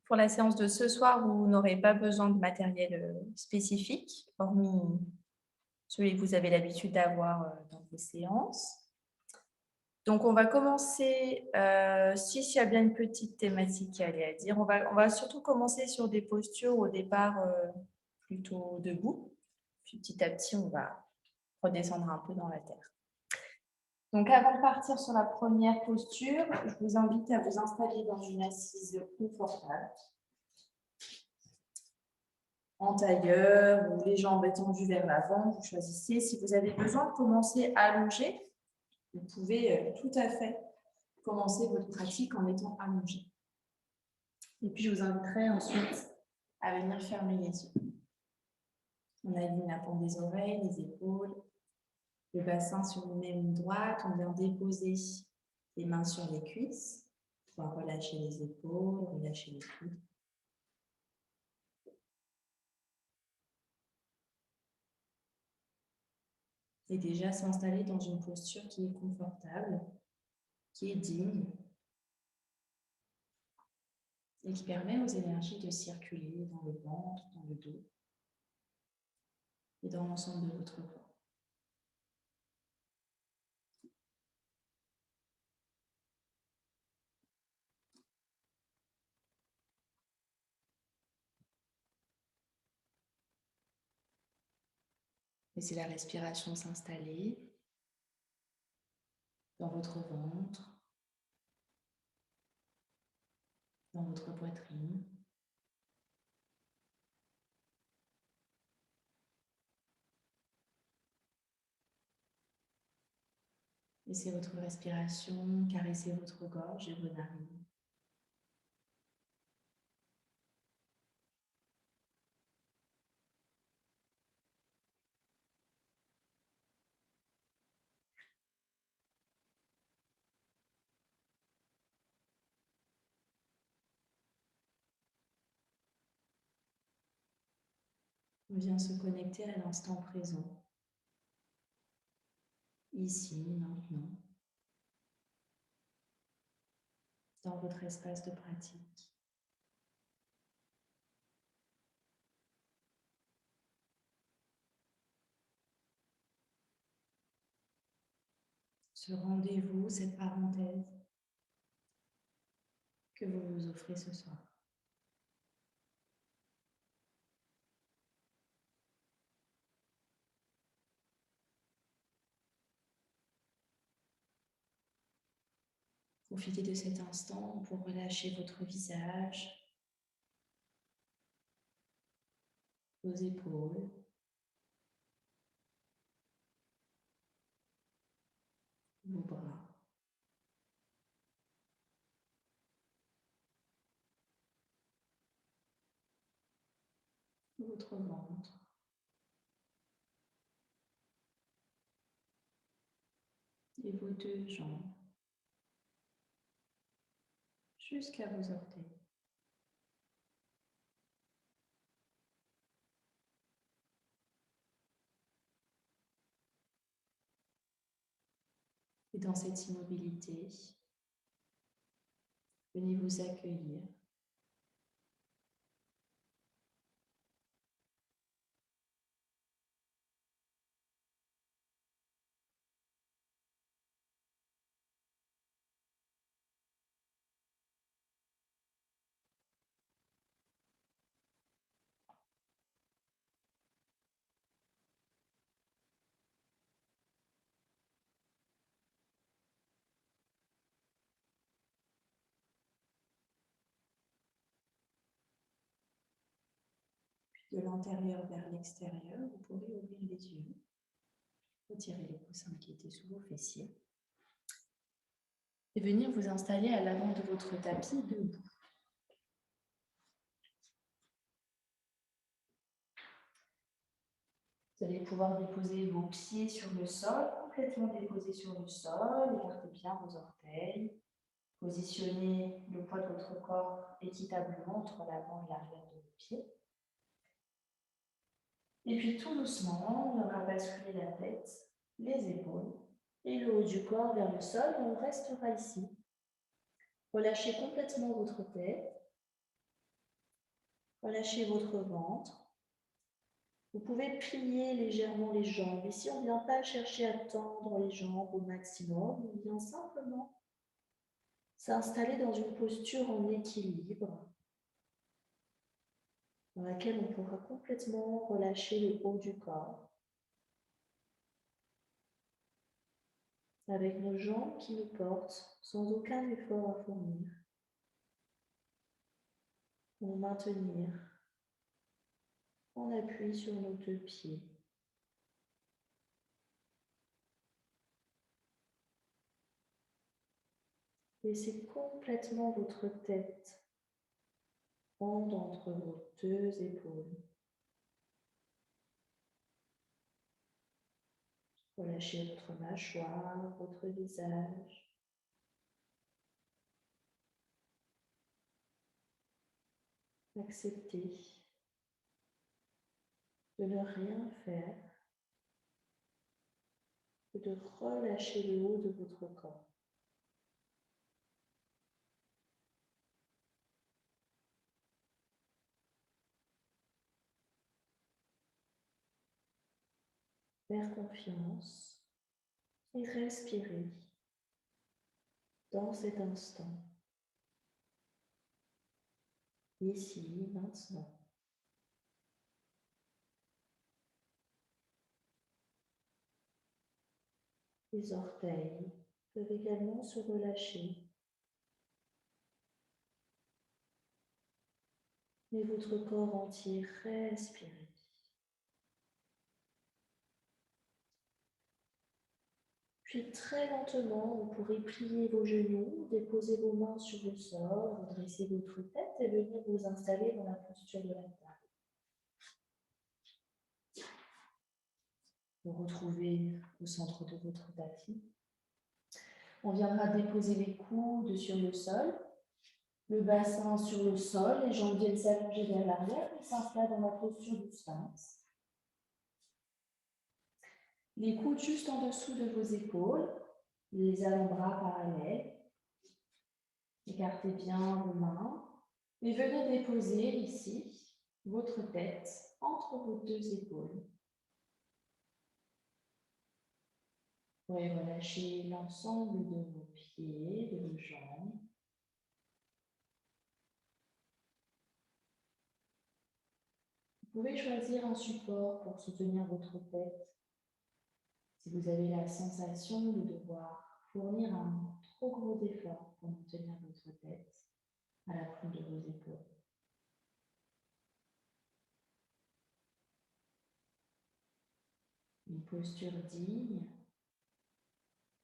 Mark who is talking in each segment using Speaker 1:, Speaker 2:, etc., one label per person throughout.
Speaker 1: Pour la séance de ce soir, vous n'aurez pas besoin de matériel spécifique, hormis celui que vous avez l'habitude d'avoir dans vos séances. Donc, on va commencer, s'il y a bien une petite thématique à aller à dire, on va surtout commencer sur des postures au départ plutôt debout. Puis petit à petit, on va redescendre un peu dans la terre. Donc, avant de partir sur la première posture, je vous invite à vous installer dans une assise confortable, en tailleur ou les jambes étendues vers l'avant, vous choisissez. Si vous avez besoin de commencer allongé, vous pouvez tout à fait commencer votre pratique en étant allongé. Et puis, je vous inviterai ensuite à venir fermer les yeux. On aligne la paume des oreilles, les épaules, le bassin sur une même droite. On vient déposer les mains sur les cuisses. On va relâcher les épaules, relâcher les coudes. Et déjà s'installer dans une posture qui est confortable, qui est digne et qui permet aux énergies de circuler dans le ventre, dans le dos et dans l'ensemble de votre corps. Laissez la respiration s'installer dans votre ventre, dans votre poitrine. Laissez votre respiration caresser votre gorge et vos narines. On vient se connecter à l'instant présent, ici, maintenant, dans votre espace de pratique. Ce rendez-vous, cette parenthèse que vous vous offrez ce soir. Profitez de cet instant pour relâcher votre visage, vos épaules, vos bras. Votre ventre et vos deux jambes jusqu'à vos orteils. Et dans cette immobilité, venez vous accueillir. De l'intérieur vers l'extérieur, vous pourrez ouvrir les yeux, retirer les coussins qui étaient sous vos fessiers et venir vous installer à l'avant de votre tapis debout. Vous allez pouvoir déposer vos pieds sur le sol, complètement déposés sur le sol, écartez bien vos orteils, positionnez le poids de votre corps équitablement entre l'avant et l'arrière de vos pieds. Et puis tout doucement, on va basculer la tête, les épaules et le haut du corps vers le sol et on restera ici. Relâchez complètement votre tête.
Speaker 2: Relâchez votre ventre. Vous pouvez plier légèrement les jambes. Ici, on ne vient pas chercher à tendre les jambes au maximum. On vient simplement s'installer dans une posture en équilibre, dans laquelle on pourra complètement relâcher le haut du corps, avec nos jambes qui nous portent sans aucun effort à fournir, pour maintenir en appui sur nos 2 pieds. Laissez complètement votre tête pendre entre vos 2 épaules. Relâchez votre mâchoire, votre visage. Acceptez de ne rien faire et de relâcher le haut de votre corps. Faire confiance et respirer dans cet instant, ici, maintenant. Les orteils peuvent également se relâcher, mais votre corps entier respire. Puis très lentement, vous pourrez plier vos genoux, déposer vos mains sur le sol, redresser votre tête et venir vous installer dans la posture de la table. Vous retrouvez au centre de votre tapis. On viendra déposer les coudes sur le sol, le bassin sur le sol, les jambes viennent s'allonger vers l'arrière et s'installent dans la posture du sphinx. Les coudes juste en dessous de vos épaules, les avant-bras parallèles. Écartez bien vos mains et venez déposer ici votre tête entre vos 2 épaules. Vous pouvez relâcher l'ensemble de vos pieds, de vos jambes. Vous pouvez choisir un support pour soutenir votre tête. Si vous avez la sensation de devoir fournir un trop gros effort pour maintenir votre tête à la pointe de vos épaules. Une posture digne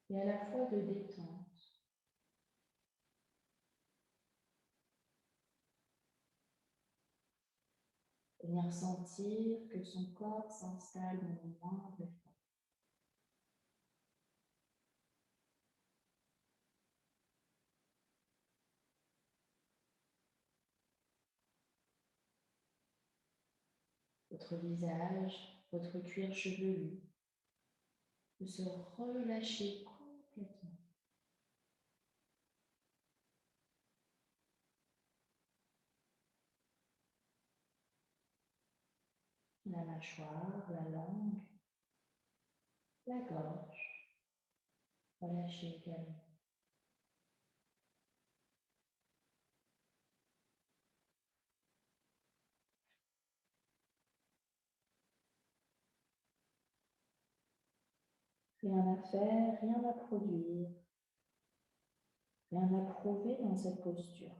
Speaker 2: et à la fois de détente. Venir sentir que son corps s'installe dans le moindre effort. Votre visage, votre cuir chevelu peut se relâcher complètement. La mâchoire, la langue, la gorge, relâchez également. Rien à faire, rien à produire, rien à prouver dans cette posture.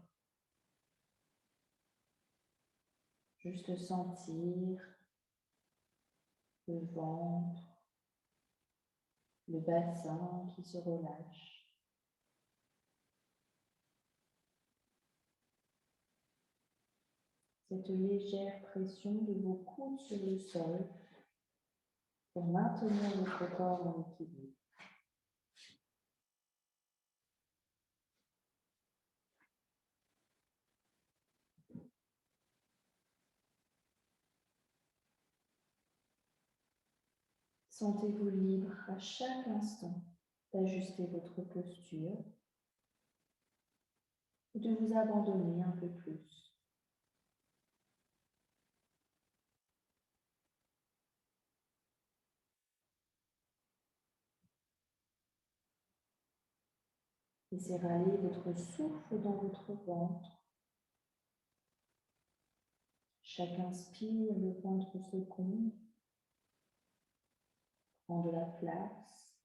Speaker 2: Juste sentir le ventre, le bassin qui se relâche. Cette légère pression de vos coudes sur le sol pour maintenir votre corps en équilibre. Sentez-vous libre à chaque instant d'ajuster votre posture et de vous abandonner un peu plus. Laissez râler votre souffle dans votre ventre. Chaque inspire, le ventre se gonfle, prend de la place,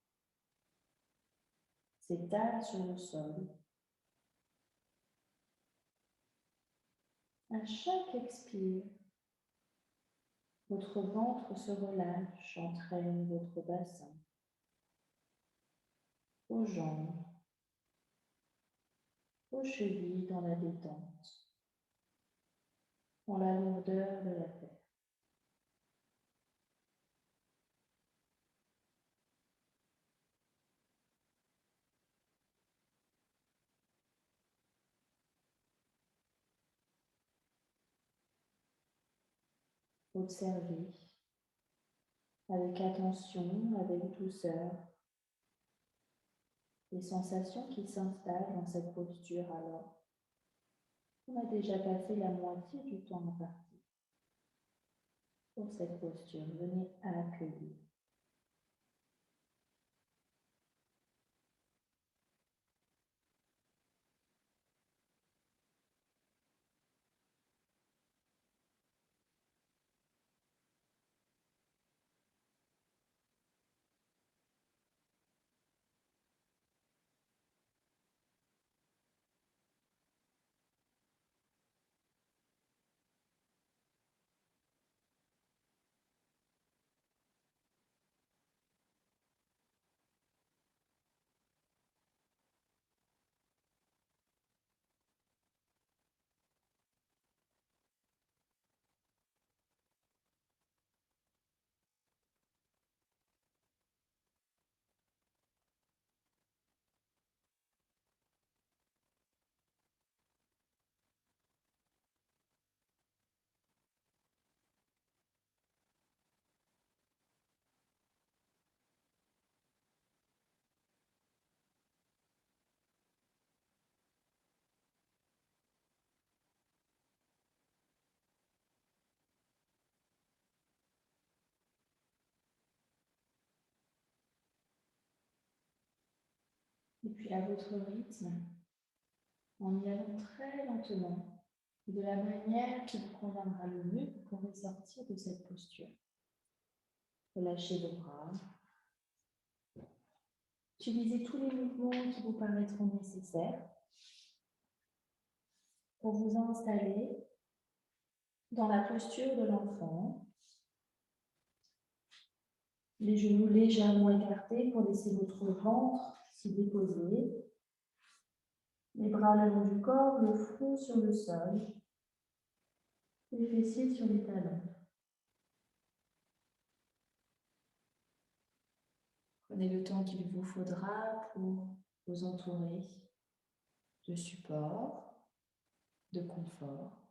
Speaker 2: s'étale sur le sol. À chaque expire, votre ventre se relâche, entraîne votre bassin, vos jambes, vos chevilles dans la détente, dans la lourdeur de la terre. Observez avec attention, avec douceur, les sensations qui s'installent dans cette posture alors. On a déjà passé la moitié du temps imparti pour cette posture. Venez accueillir. Et puis à votre rythme, en y allant très lentement, de la manière qui vous conviendra le mieux, vous pourrez sortir de cette posture. Relâchez vos bras. Utilisez tous les mouvements qui vous paraîtront nécessaires pour vous installer dans la posture de l'enfant. Les genoux légèrement écartés pour laisser votre ventre s'y déposer. Les bras le long du corps, le front sur le sol, les fessiers sur les talons. Prenez le temps qu'il vous faudra pour vous entourer de support, de confort.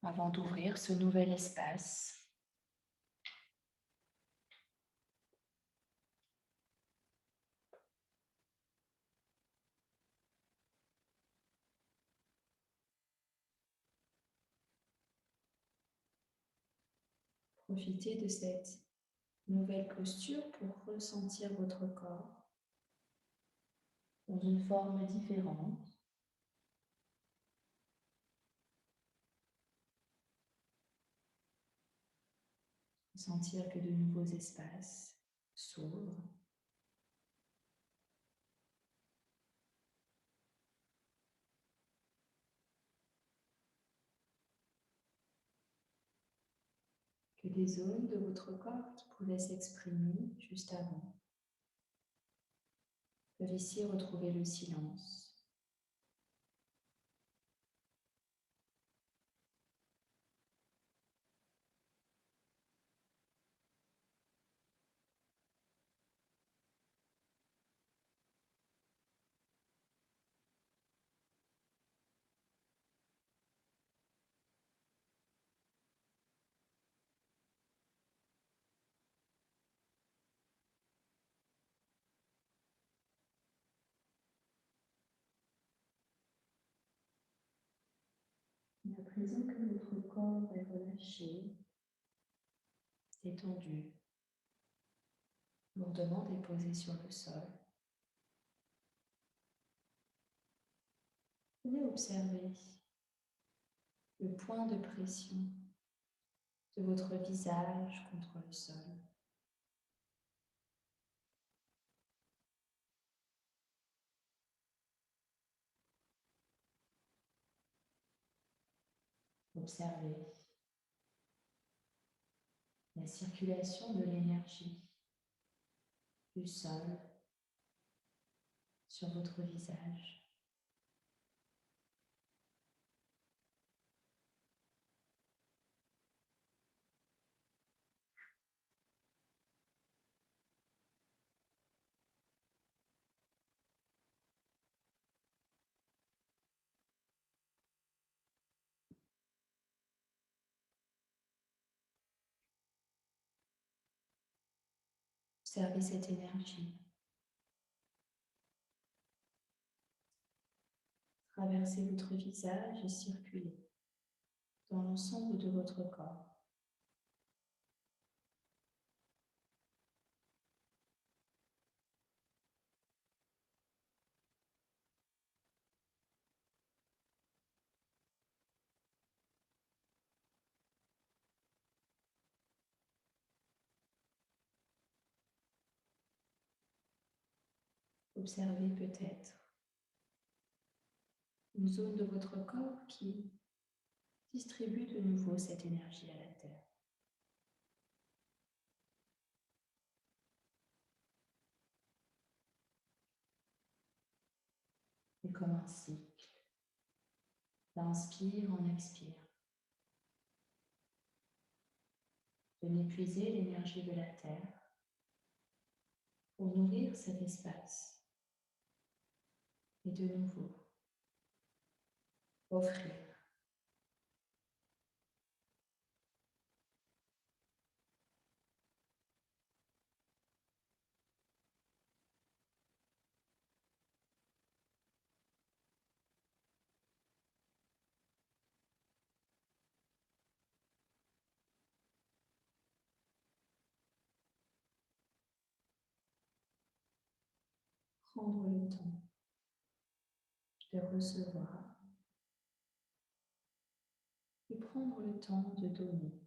Speaker 2: Avant d'ouvrir ce nouvel espace. Profitez de cette nouvelle posture pour ressentir votre corps dans une forme différente. Sentir que de nouveaux espaces s'ouvrent. Que des zones de votre corps qui pouvaient s'exprimer juste avant peuvent ici retrouver le silence. Et à présent que votre corps est relâché, détendu, lourdement déposé sur le sol. Venez observer le point de pression de votre visage contre le sol. Observez la circulation de l'énergie du sol sur votre visage. Observez cette énergie traverser votre visage et circuler dans l'ensemble de votre corps. Observez peut-être une zone de votre corps qui distribue de nouveau cette énergie à la Terre. Et comme un cycle, d'inspire en expire. De n'épuiser l'énergie de la Terre pour nourrir cet espace et de nouveau offrir. Prendre le temps de recevoir et prendre le temps de donner.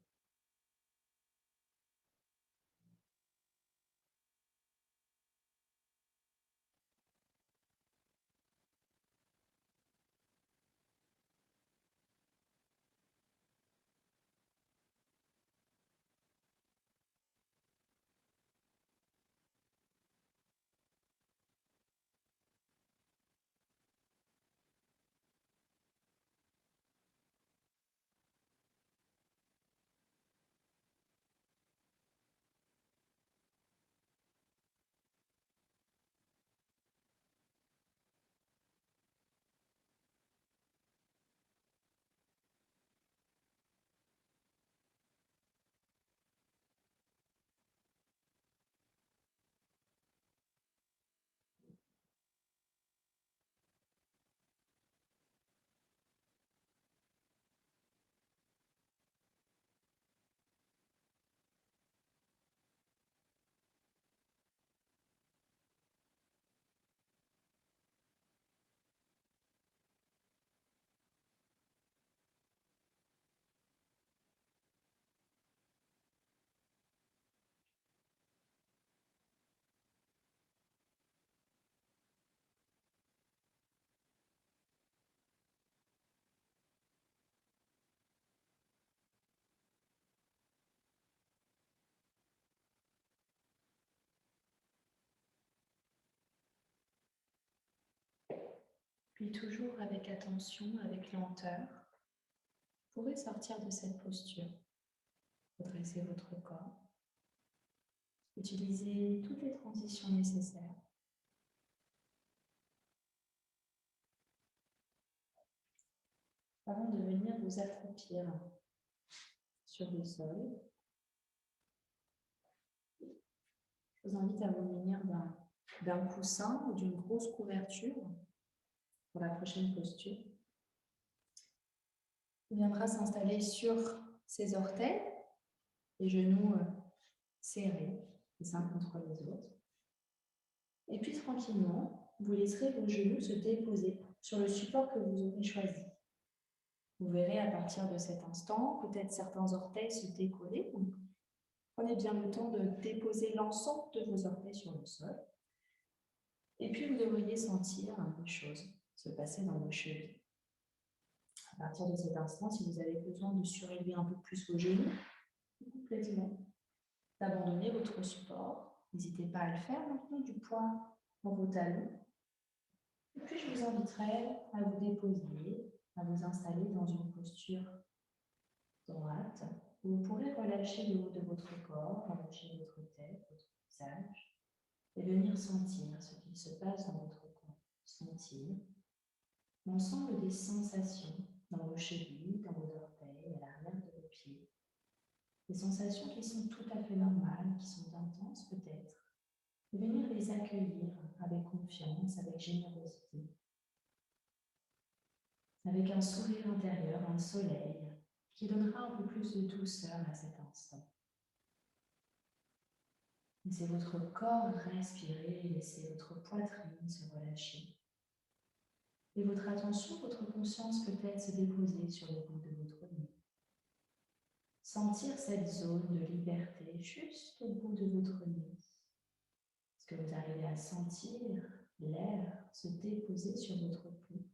Speaker 2: Puis toujours avec attention, avec lenteur, vous pourrez sortir de cette posture. Redressez votre corps. Utilisez toutes les transitions nécessaires. Avant de venir vous accroupir sur le sol, je vous invite à vous munir d'un coussin ou d'une grosse couverture pour la prochaine posture. On viendra s'installer sur ses orteils, les genoux serrés, les uns contre les autres. Et puis tranquillement, vous laisserez vos genoux se déposer sur le support que vous aurez choisi. Vous verrez à partir de cet instant, peut-être certains orteils se décoller. Donc prenez bien le temps de déposer l'ensemble de vos orteils sur le sol. Et puis vous devriez sentir des choses se passer dans vos chevilles. À partir de cet instant, si vous avez besoin de surélever un peu plus vos genoux, complètement, d'abandonner votre support. N'hésitez pas à le faire maintenant, du poids dans vos talons. Et puis je vous inviterai à vous déposer, à vous installer dans une posture droite, où vous pourrez relâcher le haut de votre corps, relâcher votre tête, votre visage, et venir sentir ce qu'il se passe dans votre corps. Sentir l'ensemble des sensations dans vos chevilles, dans vos orteils, à l'arrière de vos pieds. Des sensations qui sont tout à fait normales, qui sont intenses peut-être. Et venir les accueillir avec confiance, avec générosité, avec un sourire intérieur, un soleil, qui donnera un peu plus de douceur à cet instant. Laissez votre corps respirer, laissez votre poitrine se relâcher. Et votre attention, votre conscience peut-être se déposer sur le bout de votre nez. Sentir cette zone de liberté juste au bout de votre nez. Est-ce que vous arrivez à sentir l'air se déposer sur votre peau,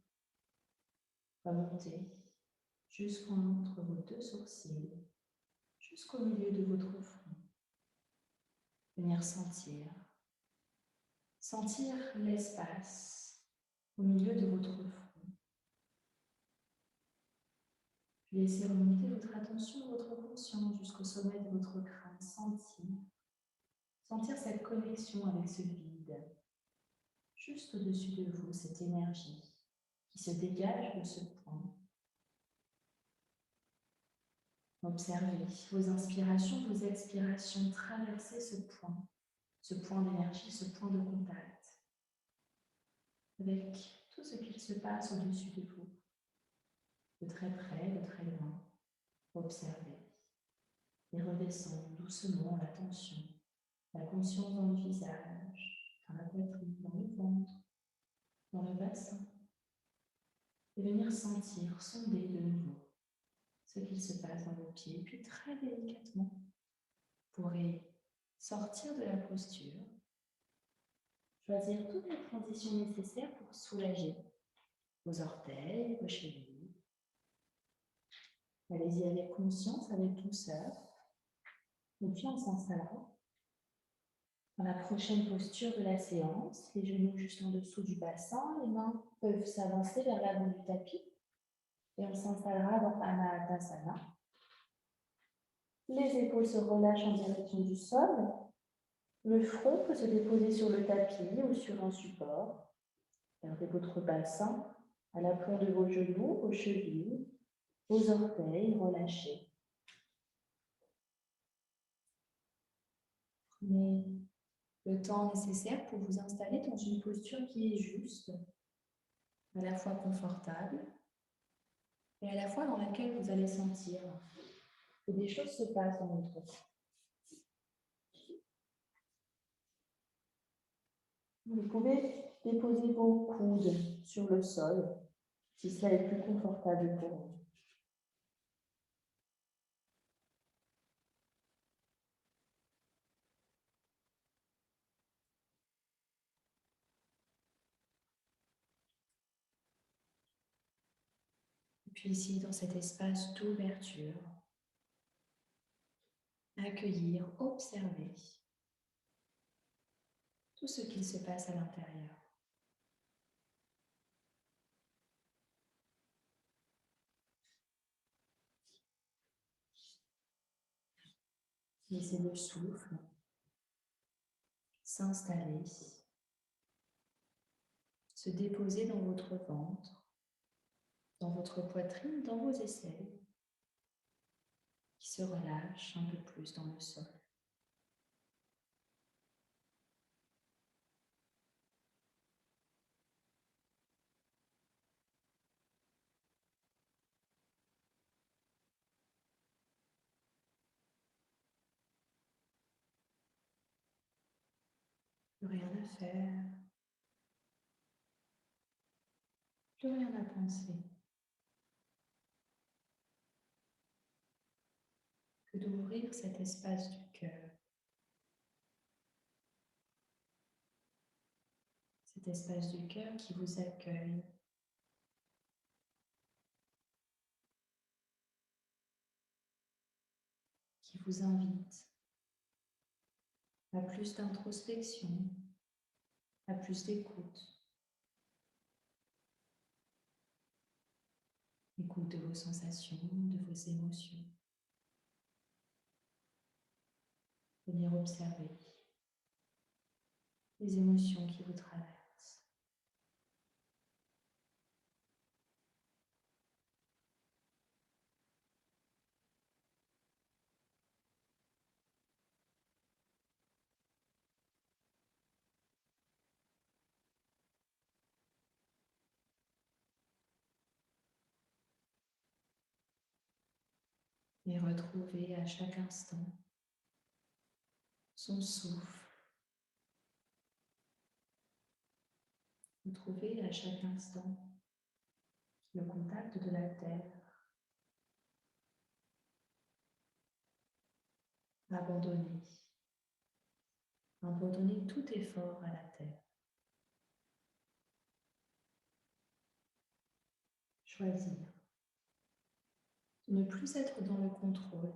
Speaker 2: remonter jusqu'entre vos deux sourcils, jusqu'au milieu de votre front. Venir sentir l'espace au milieu de votre front. Laissez remonter votre attention, votre conscience jusqu'au sommet de votre crâne. Sentir cette connexion avec ce vide, juste au-dessus de vous, cette énergie qui se dégage de ce point. Observez vos inspirations, vos expirations, traverser ce point d'énergie, ce point de contact, avec tout ce qu'il se passe au-dessus de vous, de très près, de très loin. Observez et redescendre doucement la tension, la conscience dans le visage, dans la poitrine, dans le ventre, dans le bassin, et venir sentir, sonder de nouveau ce qu'il se passe dans vos pieds, puis très délicatement, vous pourrez sortir de la posture, choisir toutes les transitions nécessaires pour soulager vos orteils, vos chevilles. Allez-y avec conscience, avec douceur, et puis on s'installera dans la prochaine posture de la séance, les genoux juste en dessous du bassin, les mains peuvent s'avancer vers l'avant du tapis, et on s'installera dans Anahatasana. Les épaules se relâchent en direction du sol. Le front peut se déposer sur le tapis ou sur un support. Gardez votre bassin à l'aplomb de vos genoux, vos chevilles, vos orteils relâchés. Prenez le temps nécessaire pour vous installer dans une posture qui est juste, à la fois confortable et à la fois dans laquelle vous allez sentir que des choses se passent dans votre corps. Vous pouvez déposer vos coudes sur le sol, si cela est plus confortable pour vous. Et puis ici, dans cet espace d'ouverture, accueillir, observer tout ce qu'il se passe à l'intérieur. Laissez le souffle s'installer, se déposer dans votre ventre, dans votre poitrine, dans vos aisselles, qui se relâchent un peu plus dans le sol. Plus rien à faire. Plus rien à penser. Que d'ouvrir cet espace du cœur. Cet espace du cœur qui vous accueille. Qui vous invite à plus d'introspection, à plus d'écoute. Écoute de vos sensations, de vos émotions. Venir observer les émotions qui vous traversent. Et retrouver à chaque instant son souffle. Retrouver à chaque instant le contact de la terre. Abandonner. Abandonner tout effort à la terre. Choisir. Ne plus être dans le contrôle.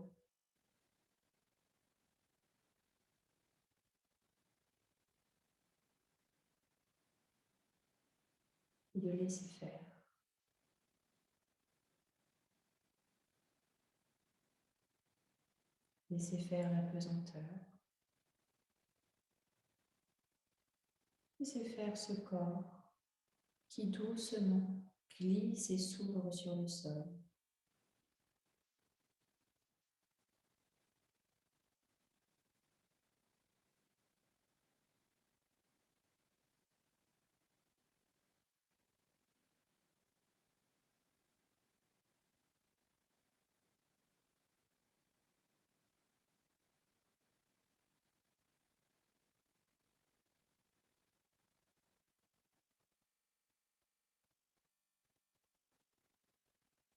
Speaker 2: Et de laisser faire. Laisser faire la pesanteur. Laisser faire ce corps qui doucement glisse et s'ouvre sur le sol.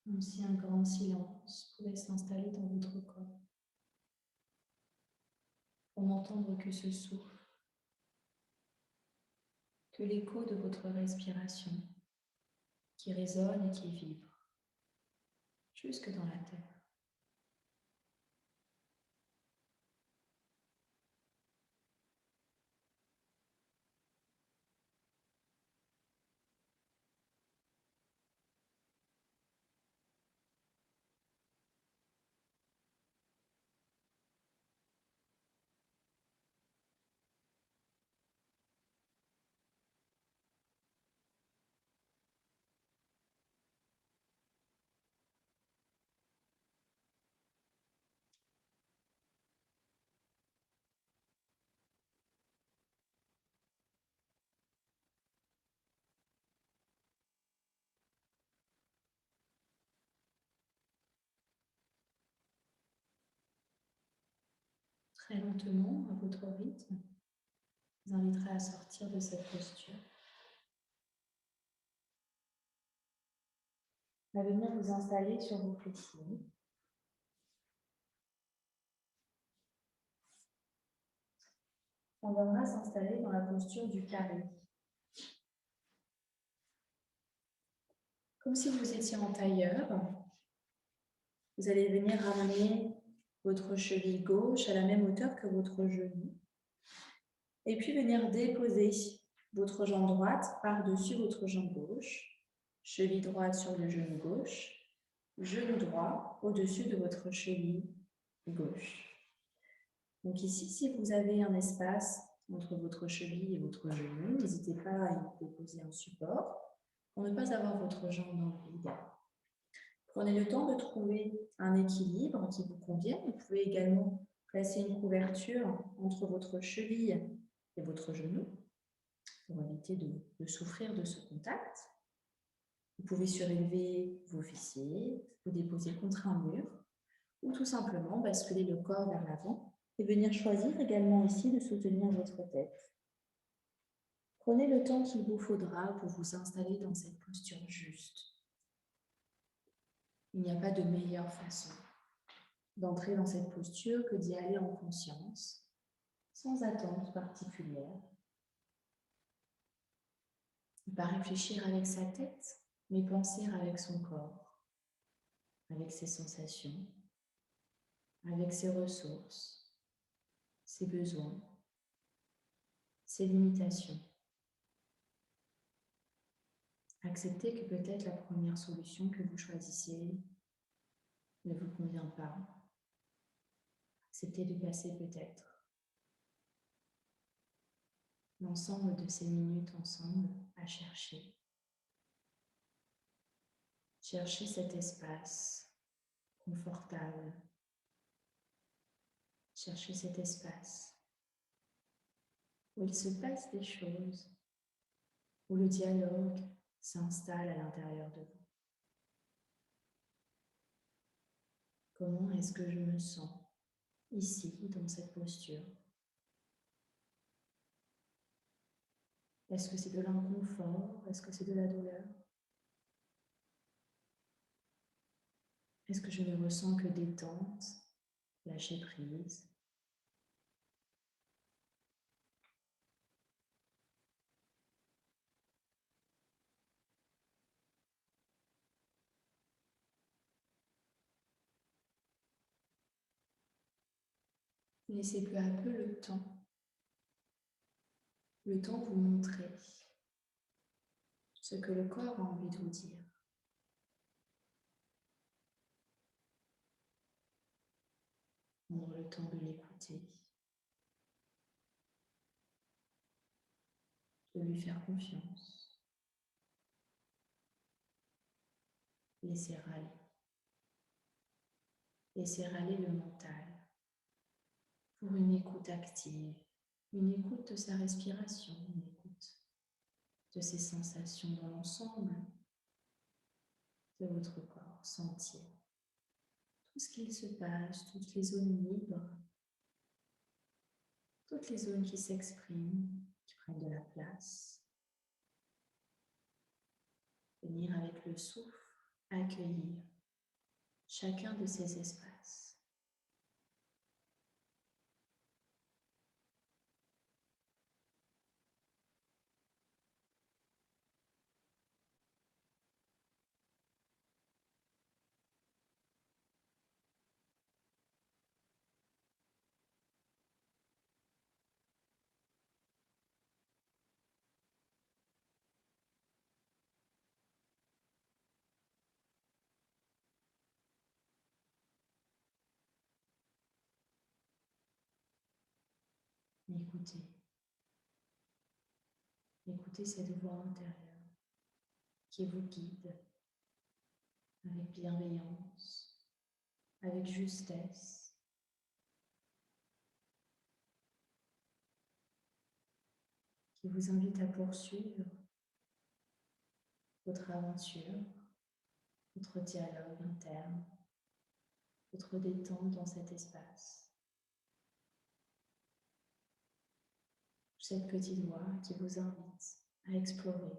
Speaker 2: Comme si un grand silence pouvait s'installer dans votre corps. Pour n'entendre que ce souffle, que l'écho de votre respiration qui résonne et qui vibre jusque dans la terre. Très lentement, à votre rythme, je vous inviterai à sortir de cette posture. À venir vous installer sur vos fessiers. On viendra s'installer dans la posture du carré. Comme si vous étiez en tailleur, vous allez venir ramener votre cheville gauche à la même hauteur que votre genou. Et puis venir déposer votre jambe droite par-dessus votre jambe gauche, cheville droite sur le genou gauche, genou droit au-dessus de votre cheville gauche. Donc ici, si vous avez un espace entre votre cheville et votre genou, n'hésitez pas à y déposer un support pour ne pas avoir votre jambe dans le vide. Prenez le temps de trouver un équilibre qui vous convienne. Vous pouvez également placer une couverture entre votre cheville et votre genou pour éviter de souffrir de ce contact. Vous pouvez surélever vos fessiers, vous déposer contre un mur ou tout simplement basculer le corps vers l'avant et venir choisir également ici de soutenir votre tête. Prenez le temps qu'il vous faudra pour vous installer dans cette posture juste. Il n'y a pas de meilleure façon d'entrer dans cette posture que d'y aller en conscience, sans attente particulière. Ne pas réfléchir avec sa tête, mais penser avec son corps, avec ses sensations, avec ses ressources, ses besoins, ses limitations. Acceptez que peut-être la première solution que vous choisissez ne vous convient pas. Acceptez de passer peut-être l'ensemble de ces minutes ensemble à chercher. Cherchez cet espace confortable. Cherchez cet espace où il se passe des choses, où le dialogue s'installe à l'intérieur de vous. Comment est-ce que je me sens ici, dans cette posture? Est-ce que c'est de l'inconfort? Est-ce que c'est de la douleur? Est-ce que je ne ressens que détente, lâcher prise? Laissez peu à peu le temps vous montrer ce que le corps a envie de vous dire. Prendre le temps de l'écouter, de lui faire confiance. Laissez râler. Laissez râler le mental pour une écoute active, une écoute de sa respiration, une écoute de ses sensations dans l'ensemble de votre corps, sentir tout ce qu'il se passe, toutes les zones libres, toutes les zones qui s'expriment, qui prennent de la place. Venir avec le souffle, accueillir chacun de ces espaces. Écoutez. Écoutez cette voix intérieure qui vous guide avec bienveillance, avec justesse. Qui vous invite à poursuivre votre aventure, votre dialogue interne, votre détente dans cet espace. Cette petite voix qui vous invite à explorer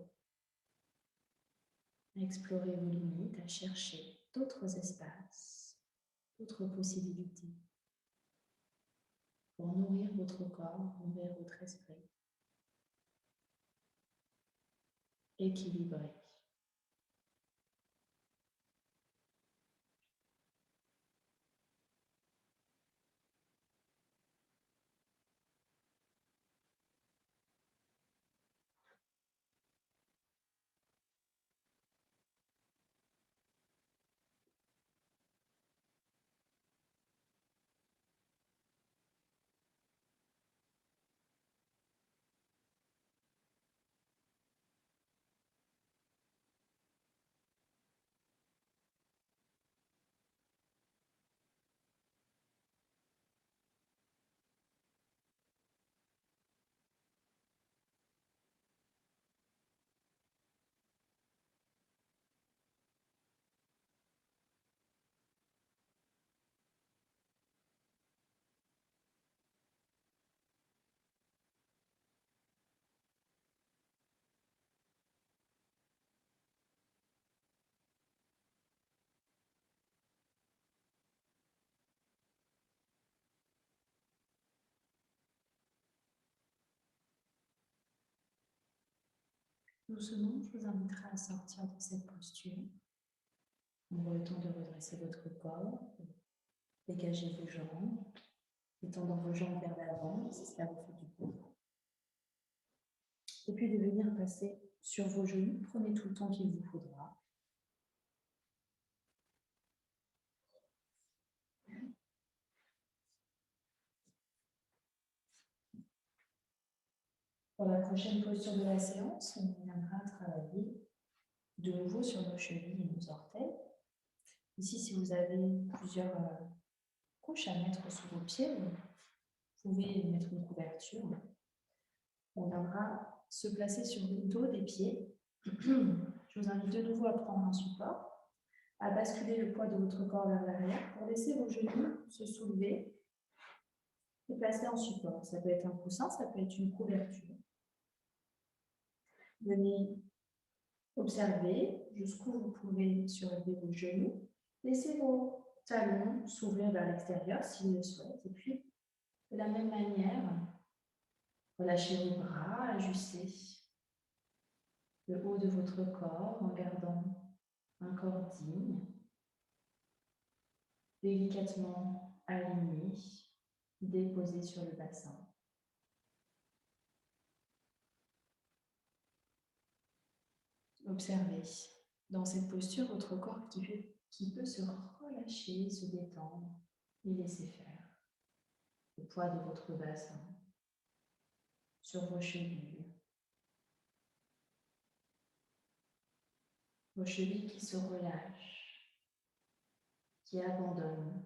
Speaker 2: vos limites, à chercher d'autres espaces, d'autres possibilités pour nourrir votre corps, nourrir votre esprit, équilibré. Doucement, je vous inviterai à sortir de cette posture. Prenez le temps de redresser votre corps, dégager vos jambes, étendant vos jambes vers l'avant, si cela vous fait du bien. Et puis de venir passer sur vos genoux, prenez tout le temps qu'il vous faudra. Pour la prochaine posture de la séance, on viendra travailler de nouveau sur nos chevilles et nos orteils. Ici, si vous avez plusieurs couches à mettre sous vos pieds, vous pouvez mettre une couverture. On viendra se placer sur le dos des pieds. Je vous invite de nouveau à prendre un support, à basculer le poids de votre corps vers l'arrière pour laisser vos genoux se soulever et placer en support. Ça peut être un coussin, ça peut être une couverture. Venez observer jusqu'où vous pouvez surélever vos genoux. Laissez vos talons s'ouvrir vers l'extérieur s'ils le souhaitent. Et puis, de la même manière, relâchez vos bras, ajustez le haut de votre corps en gardant un corps digne, délicatement aligné, déposé sur le bassin. Observez dans cette posture votre corps qui peut se relâcher, se détendre et laisser faire le poids de votre bassin sur vos chevilles. Vos chevilles qui se relâchent, qui abandonnent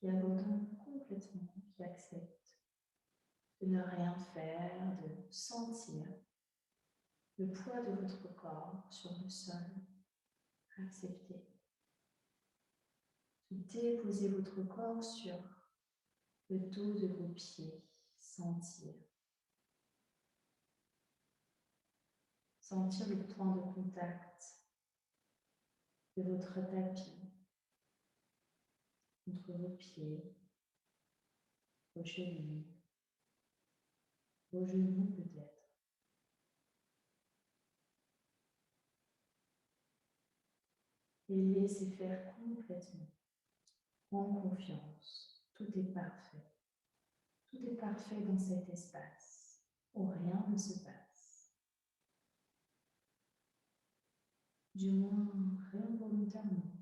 Speaker 2: complètement, qui acceptent de ne rien faire, de sentir le poids de votre corps sur le sol. Acceptez de déposer votre corps sur le dos de vos pieds, sentir le point de contact de votre tapis entre vos pieds, vos chevilles, vos genoux peut-être. Et laissez faire complètement, en confiance. Tout est parfait. Tout est parfait dans cet espace où rien ne se passe. Du moins, rien volontairement.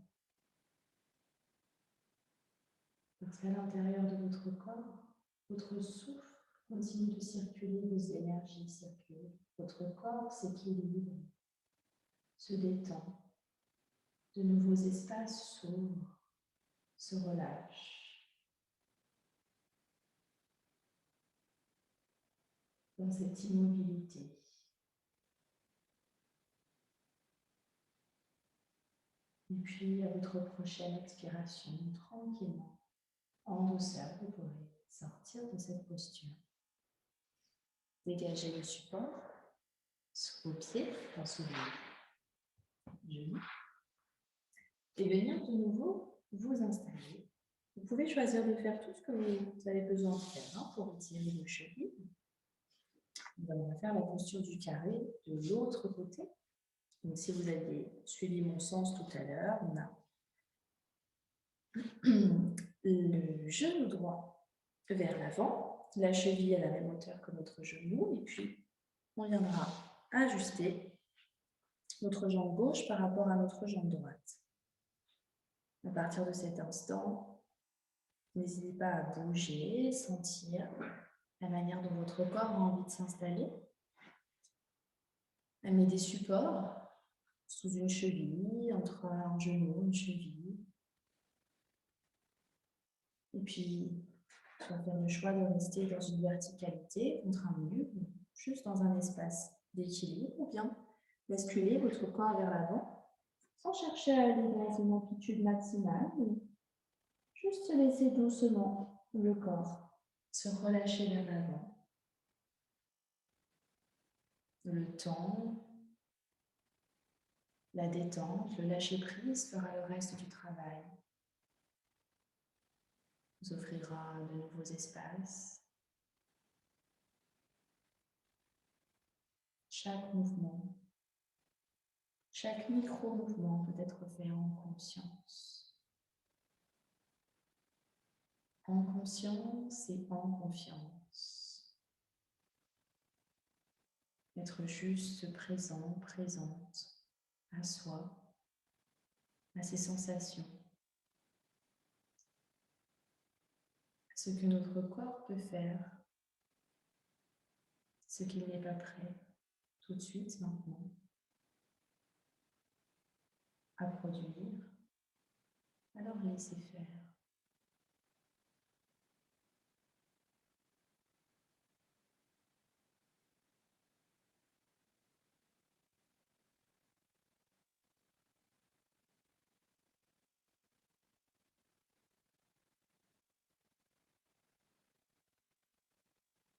Speaker 2: Parce qu'à l'intérieur de votre corps, votre souffle continue de circuler, vos énergies circulent. Votre corps s'équilibre, se détend. De nouveaux espaces s'ouvrent, se relâchent. Dans cette immobilité. Et puis, à votre prochaine expiration, tranquillement, en douceur, vous pourrez sortir de cette posture. Dégagez le support sous vos pieds, sous les genoux. Et venir de nouveau vous installer. Vous pouvez choisir de faire tout ce que vous avez besoin de faire pour étirer vos chevilles. On va faire la posture du carré de l'autre côté. Donc, si vous avez suivi mon sens tout à l'heure, on a le genou droit vers l'avant, la cheville à la même hauteur que notre genou, et puis on viendra ajuster notre jambe gauche par rapport à notre jambe droite. À partir de cet instant, n'hésitez pas à bouger, sentir la manière dont votre corps a envie de s'installer. Amenez des supports sous une cheville, entre un genou, une cheville. Et puis, soit faire le choix de rester dans une verticalité contre un mur, juste dans un espace d'équilibre, ou bien basculer votre corps vers l'avant, sans chercher à aller dans une amplitude maximale, mais juste laisser doucement le corps se relâcher vers l'avant. Le temps, la détente, le lâcher-prise fera le reste du travail. Vous offrira de nouveaux espaces. chaque mouvement, chaque micro-mouvement peut être fait en conscience. En conscience et en confiance. Être juste présent, présente à soi, à ses sensations, à ce que notre corps peut faire, ce qu'il n'est pas prêt tout de suite maintenant à produire, alors laissez faire.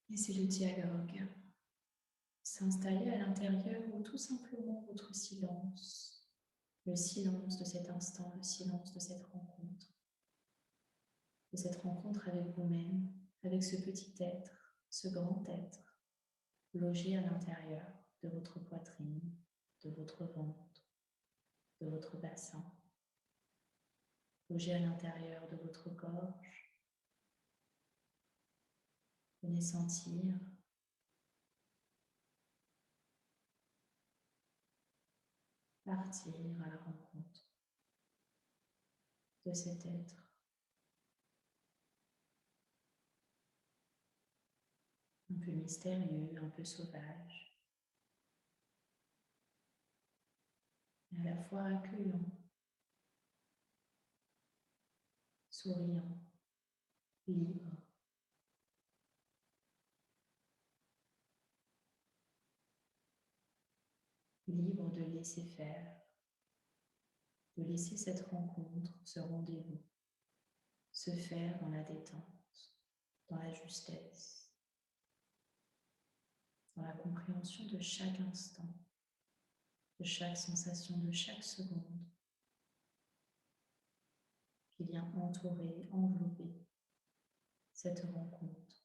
Speaker 2: Laissez le dialogue s'installer à l'intérieur ou tout simplement votre silence, le silence de cet instant, le silence de cette rencontre avec vous-même, avec ce petit être, ce grand être, logé à l'intérieur de votre poitrine, de votre ventre, de votre bassin, logé à l'intérieur de votre gorge. Venez sentir partir à la rencontre de cet être. Un peu mystérieux, un peu sauvage, et à la fois accueillant, souriant, libre. Libre de laisser faire, de laisser cette rencontre, ce rendez-vous, se faire dans la détente, dans la justesse, dans la compréhension de chaque instant, de chaque sensation, de chaque seconde qui vient entourer, envelopper cette rencontre.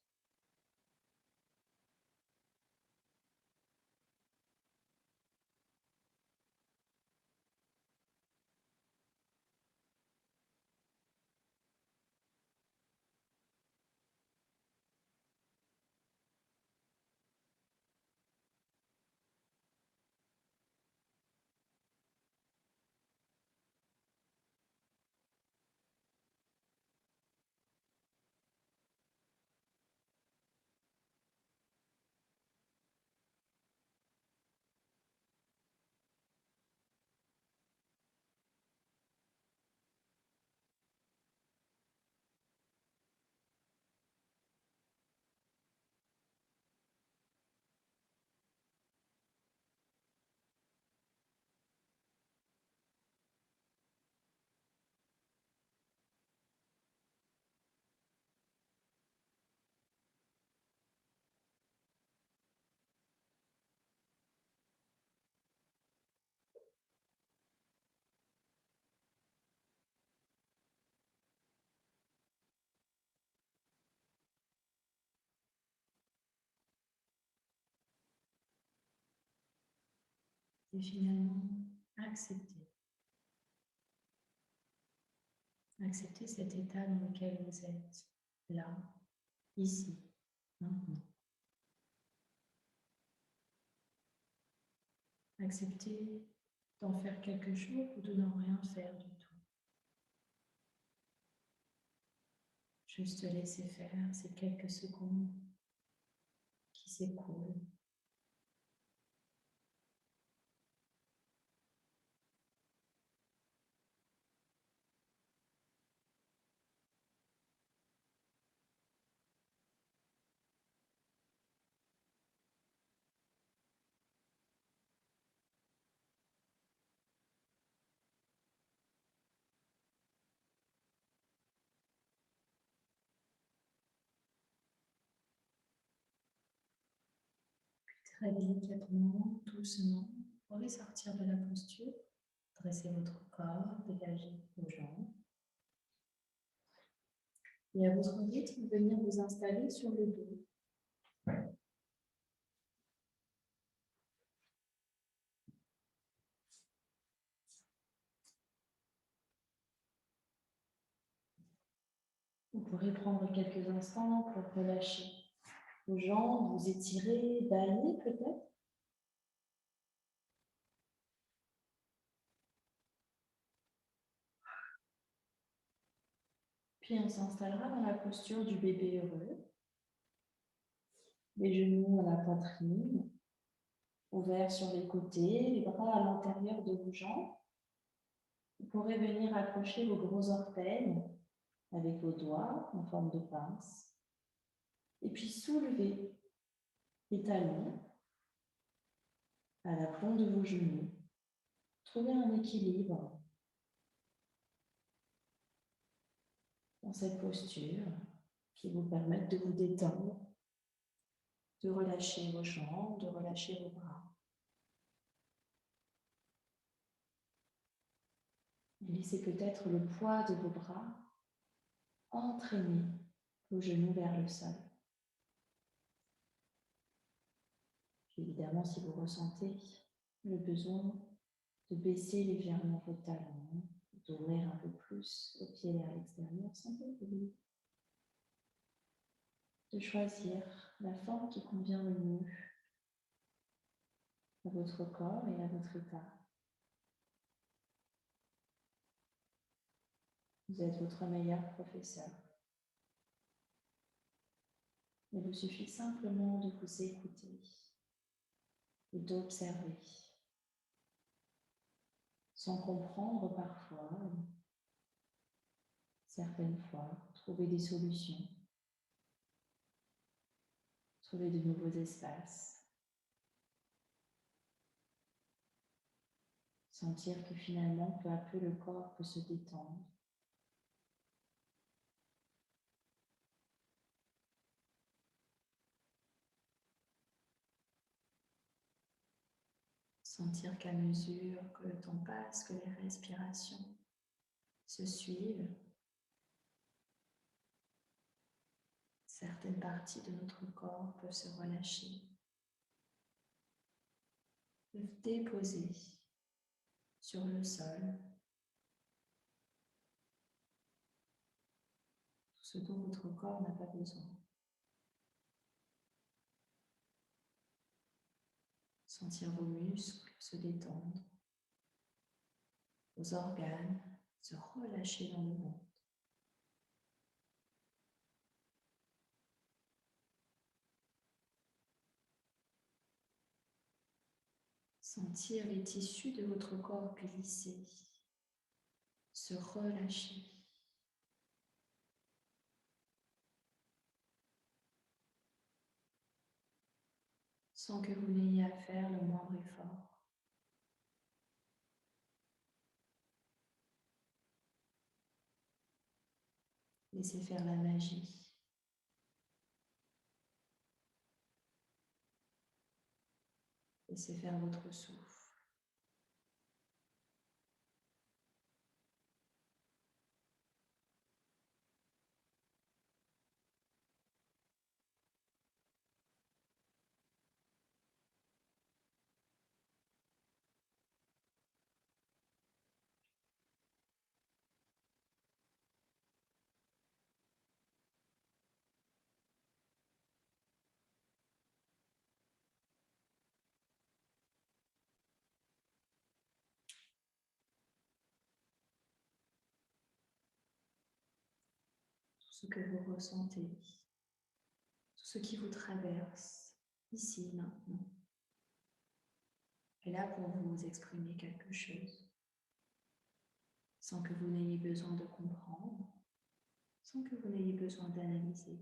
Speaker 2: Et finalement, accepter. Accepter cet état dans lequel vous êtes, là, ici, maintenant. Accepter d'en faire quelque chose ou de n'en rien faire du tout. Juste laisser faire ces quelques secondes qui s'écoulent. Très délicatement, doucement, vous pourrez sortir de la posture, dresser votre corps, dégager vos jambes. Et à votre rythme, venir vous installer sur le dos. pourrez prendre quelques instants pour relâcher vos jambes, vous étirer, bailler peut-être. Puis on s'installera dans la posture du bébé heureux. Les genoux à la poitrine, ouverts sur les côtés, les bras à l'intérieur de vos jambes. Vous pourrez venir accrocher vos gros orteils avec vos doigts en forme de pince. Et puis soulever les talons à la plante de vos genoux. Trouvez un équilibre dans cette posture qui vous permette de vous détendre, de relâcher vos jambes, de relâcher vos bras. Et laissez peut-être le poids de vos bras entraîner vos genoux vers le sol. Puis évidemment, si vous ressentez le besoin de baisser légèrement vos talons, d'ouvrir un peu plus le pied vers l'extérieur, sentez-vous libre de choisir la forme qui convient le mieux à votre corps et à votre état. Vous êtes votre meilleur professeur. Il vous suffit simplement de vous écouter et d'observer, sans comprendre parfois, certaines fois, trouver des solutions, trouver de nouveaux espaces, sentir que finalement, peu à peu, le corps peut se détendre. Sentir qu'à mesure que le temps passe, que les respirations se suivent, certaines parties de notre corps peuvent se relâcher, peuvent déposer sur le sol tout ce dont votre corps n'a pas besoin. Sentir vos muscles se détendre, vos organes se relâcher dans le ventre. Sentir les tissus de votre corps glisser, se relâcher. Sans que vous n'ayez à faire le moindre effort. Laissez faire la magie. Laissez faire votre souffle. Tout ce que vous ressentez, tout ce qui vous traverse, ici, maintenant, est là pour vous exprimer quelque chose, sans que vous n'ayez besoin de comprendre, sans que vous n'ayez besoin d'analyser.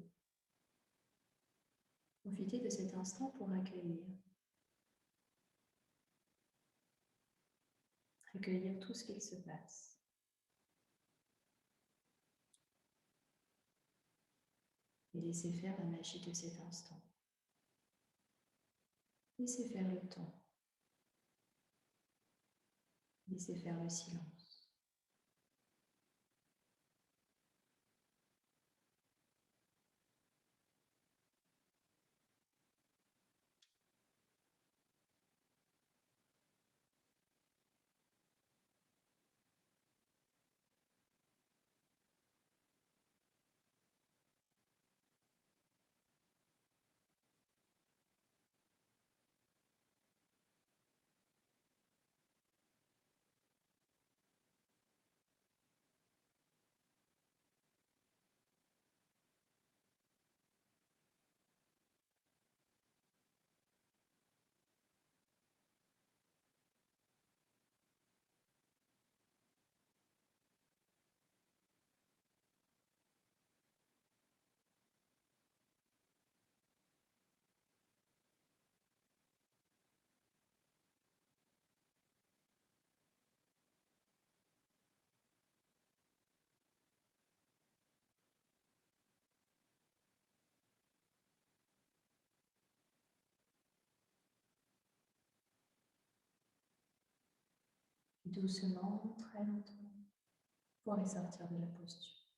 Speaker 2: Profitez de cet instant pour accueillir. Accueillir tout ce qu'il se passe. Et laissez faire la magie de cet instant. Laissez faire le temps. Laissez faire le silence.
Speaker 1: Doucement, très lentement, vous pourrez sortir de la posture.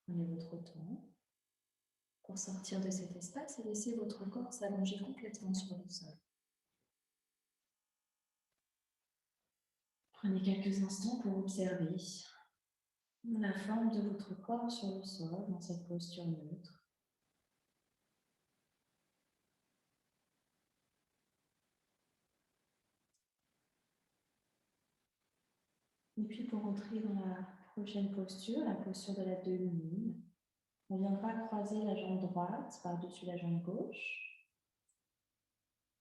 Speaker 1: Prenez votre temps pour sortir de cet espace et laissez votre corps s'allonger complètement sur le sol. Prenez quelques instants pour observer la forme de votre corps sur le sol dans cette posture neutre. Et puis pour entrer dans la prochaine posture, la posture de la demi-lune, on viendra croiser la jambe droite par-dessus la jambe gauche.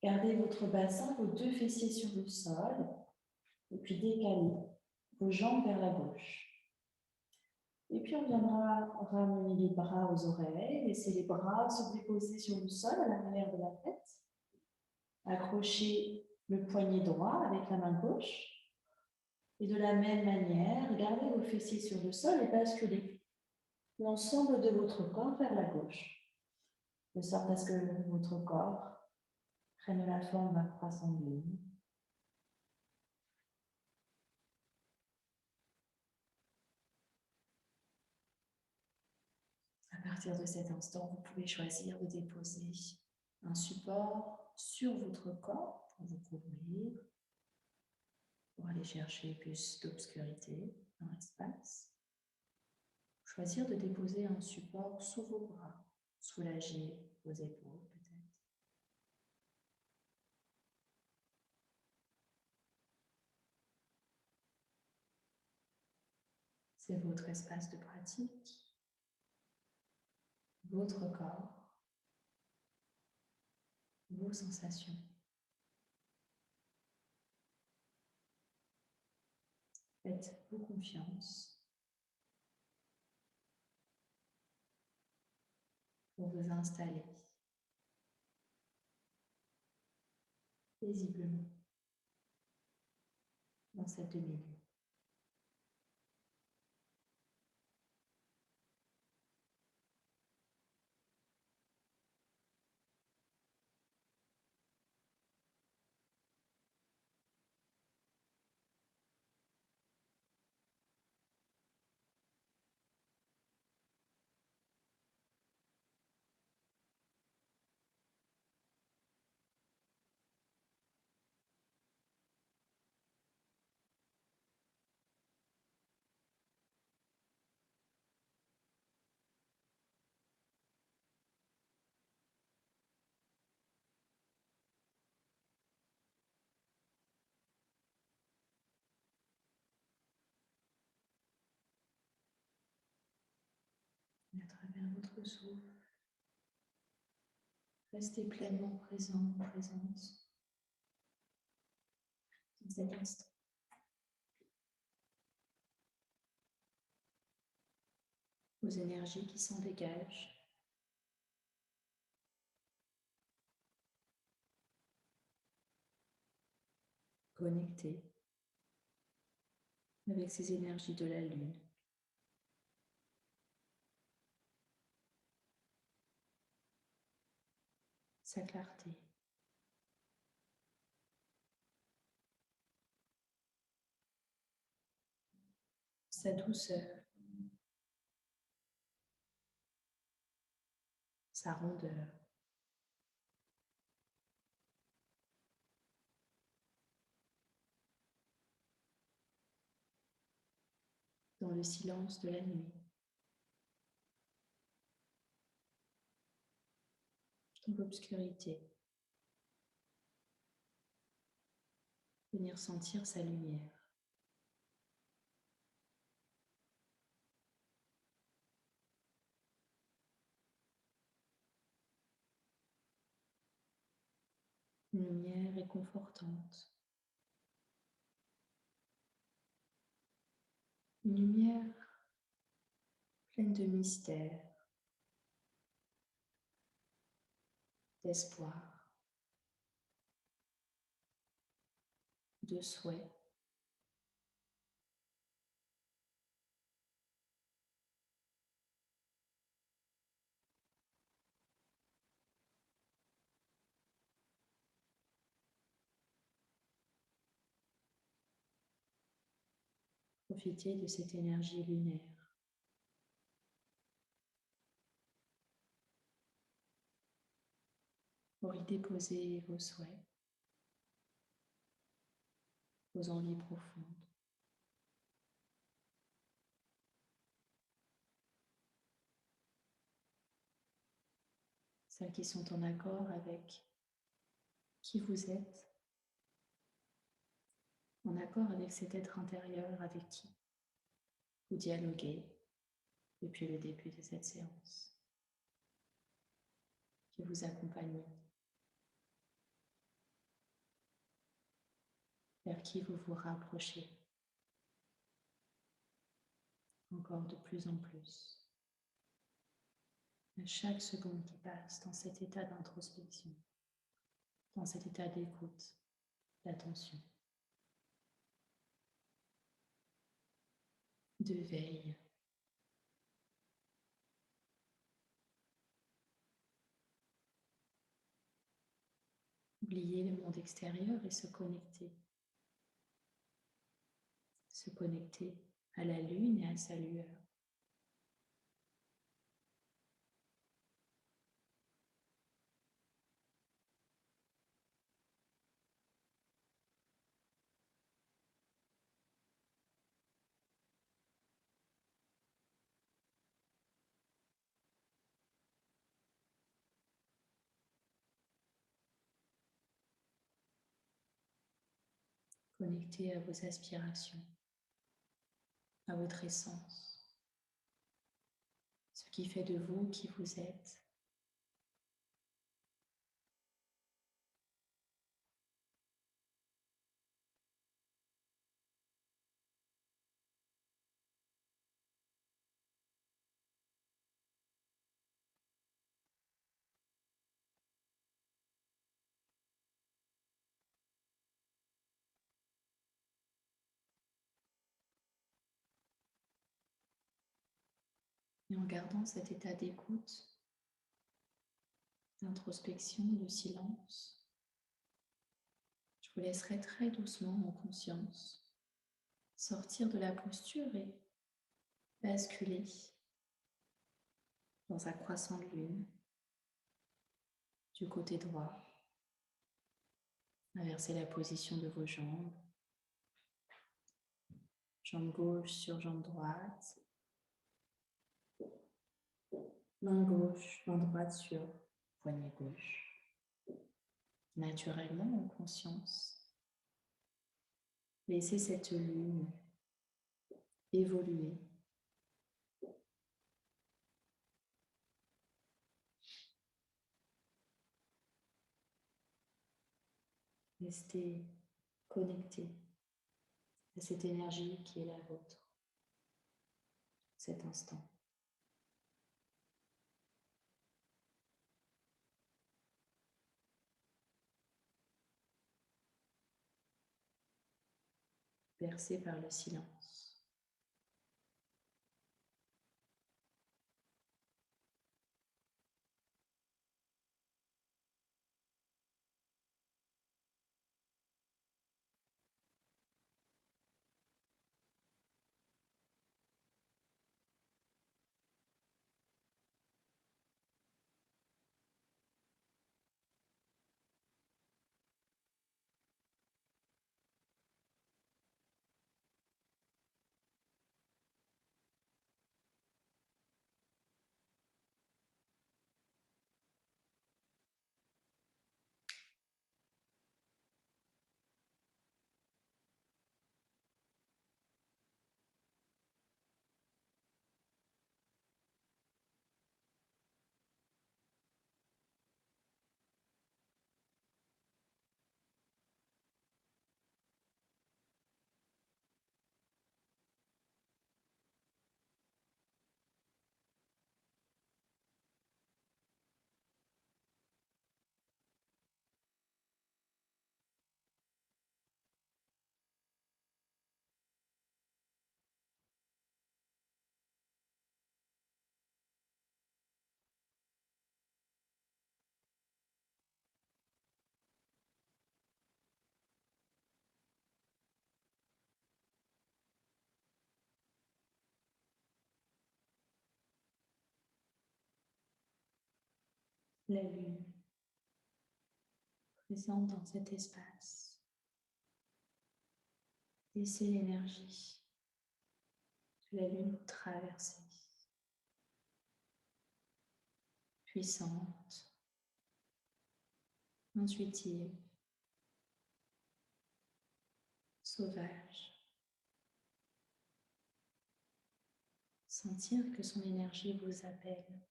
Speaker 1: Gardez votre bassin, vos deux fessiers sur le sol, et puis décalez vos jambes vers la gauche. Et puis on viendra ramener les bras aux oreilles, laisser les bras se déposer sur le sol à l'arrière de la tête. Accrochez le poignet droit avec la main gauche. Et de la même manière, gardez vos fessiers sur le sol et basculez l'ensemble de votre corps vers la gauche, de sorte à ce que votre corps prenne la forme d'un croissant de lune. À partir de cet instant, vous pouvez choisir de déposer un support sur votre corps pour vous couvrir, pour aller chercher plus d'obscurité dans l'espace. Choisir de déposer un support sous vos bras, soulager vos épaules peut-être. C'est votre espace de pratique, votre corps, vos sensations. Faites-vous confiance pour vous installer paisiblement dans cette demi-lune. Et à travers votre souffle, restez pleinement présent, présente dans cet instant. Vos énergies qui s'en dégagent. Connectées avec ces énergies de la lune. Sa clarté. Sa douceur. Sa rondeur. Dans le silence de la nuit. Dans l'obscurité. Venir sentir sa lumière. Une lumière réconfortante. Une lumière pleine de mystère, d'espoir, de souhait.
Speaker 2: profiter de cette énergie lunaire. Pour y déposer vos souhaits, vos envies profondes. Celles qui sont en accord avec qui vous êtes, en accord avec cet être intérieur avec qui vous dialoguez depuis le début de cette séance, qui vous accompagne, vers qui vous vous rapprochez encore de plus en plus. À chaque seconde qui passe dans cet état d'introspection, dans cet état d'écoute, d'attention, de veille. Oublier le monde extérieur et se connecter. Se connecter à la lune et à sa lueur. Connecter à vos aspirations, à votre essence, ce qui fait de vous qui vous êtes. Et en gardant cet état d'écoute, d'introspection, de silence, je vous laisserai très doucement en conscience sortir de la posture et basculer dans un croissant de lune du côté droit. Inversez la position de vos jambes. Jambe gauche sur jambe droite. Main gauche, main droite sur poignet gauche. Naturellement, en conscience, laissez cette lune évoluer. Restez connecté à cette énergie qui est la vôtre, cet instant. Bercé par le silence. la lune présente dans cet espace. Laissez l'énergie de la lune vous traverser, puissante, intuitive, sauvage. Sentir que son énergie vous appelle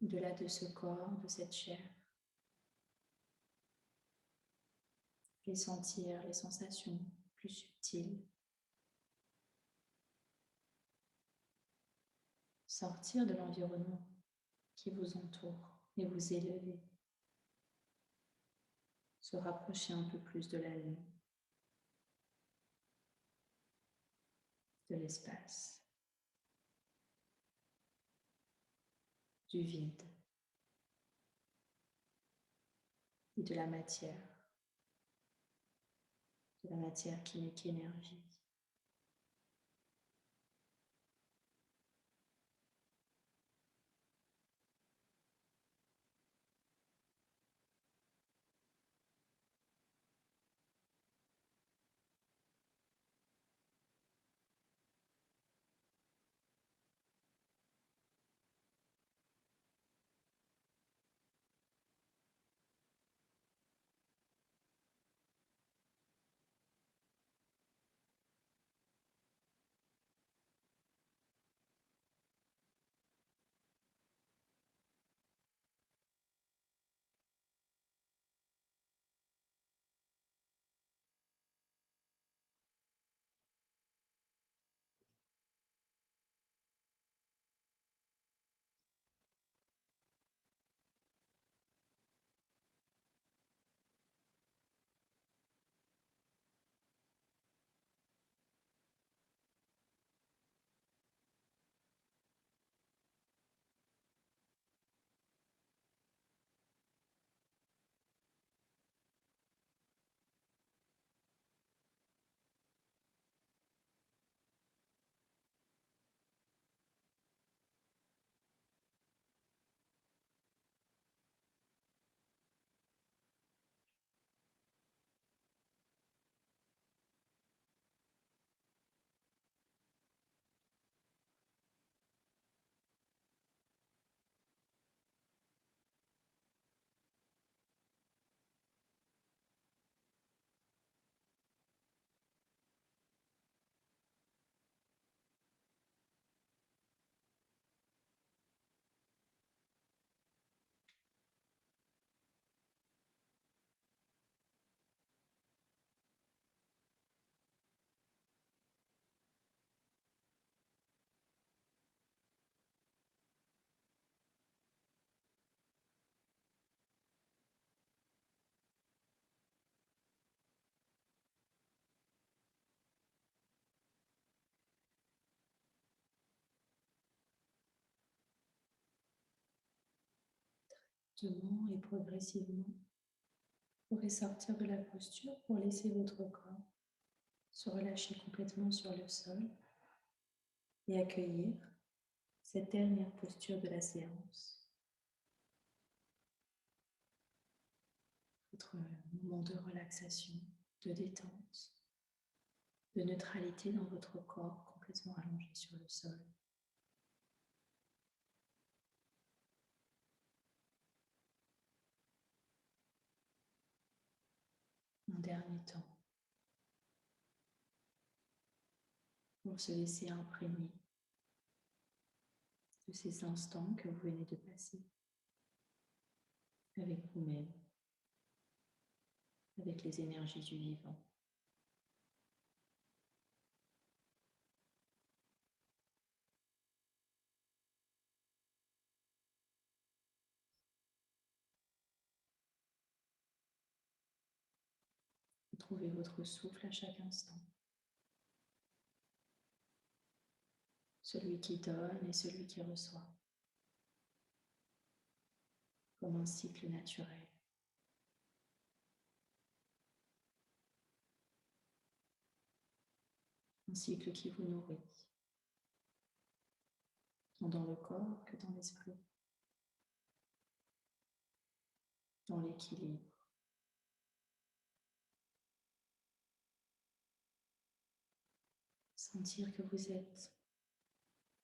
Speaker 2: au-delà de ce corps, de cette chair, et sentir les sensations plus subtiles. Sortir de l'environnement qui vous entoure et vous élever. Se rapprocher un peu plus de la lune, de l'espace, du vide et de la matière qui n'est qu'énergie. Lentement et progressivement, vous pourrez sortir de la posture pour laisser votre corps se relâcher complètement sur le sol et accueillir cette dernière posture de la séance. Votre moment de relaxation, de détente, de neutralité dans votre corps complètement allongé sur le sol. Un dernier temps pour se laisser imprégner de ces instants que vous venez de passer avec vous-même, avec les énergies du vivant. Trouvez votre souffle à chaque instant. Celui qui donne et celui qui reçoit. Comme un cycle naturel. Un cycle qui vous nourrit, tant dans le corps que dans l'esprit, dans l'équilibre. Sentir que vous êtes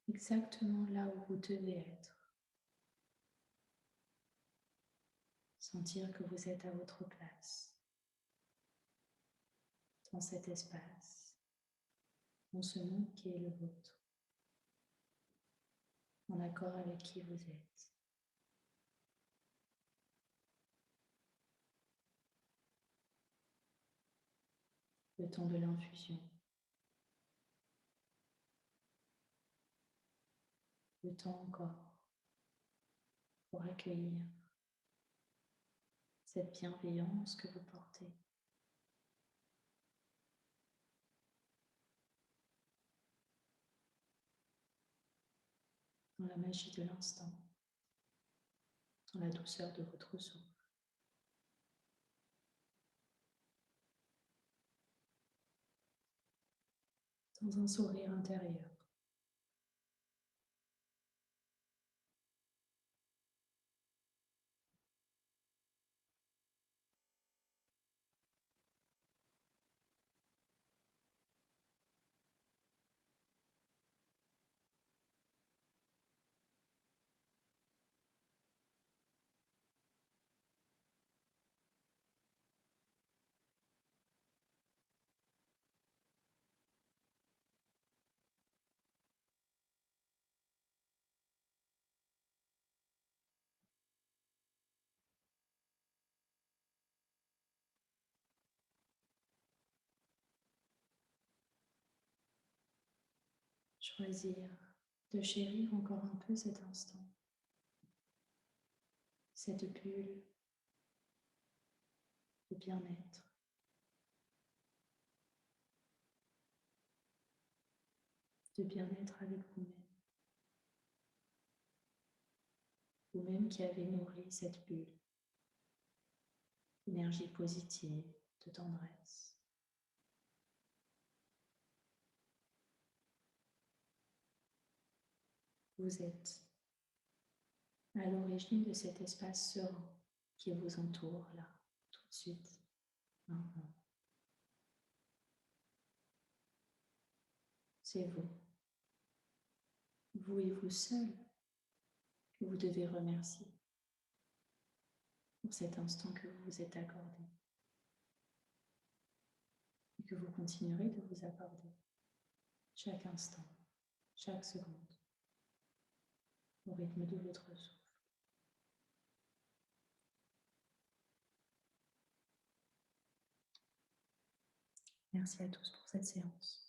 Speaker 2: exactement là où vous devez être. Sentir que vous êtes à votre place, dans cet espace, dans ce monde qui est le vôtre, en accord avec qui vous êtes. Le temps de l'infusion, le temps encore pour accueillir cette bienveillance que vous portez. Dans la magie de l'instant, dans la douceur de votre souffle. Dans un sourire intérieur. Choisir de chérir encore un peu cet instant, cette bulle de bien-être. De bien-être avec vous-même. Vous-même qui avez nourri cette bulle d'énergie positive, de tendresse. Vous êtes à l'origine de cet espace serein qui vous entoure là, tout de suite, maintenant. C'est vous, vous et vous seul, que vous devez remercier pour cet instant que vous vous êtes accordé et que vous continuerez de vous accorder chaque instant, chaque seconde, au rythme de votre souffle. Merci à tous pour cette séance.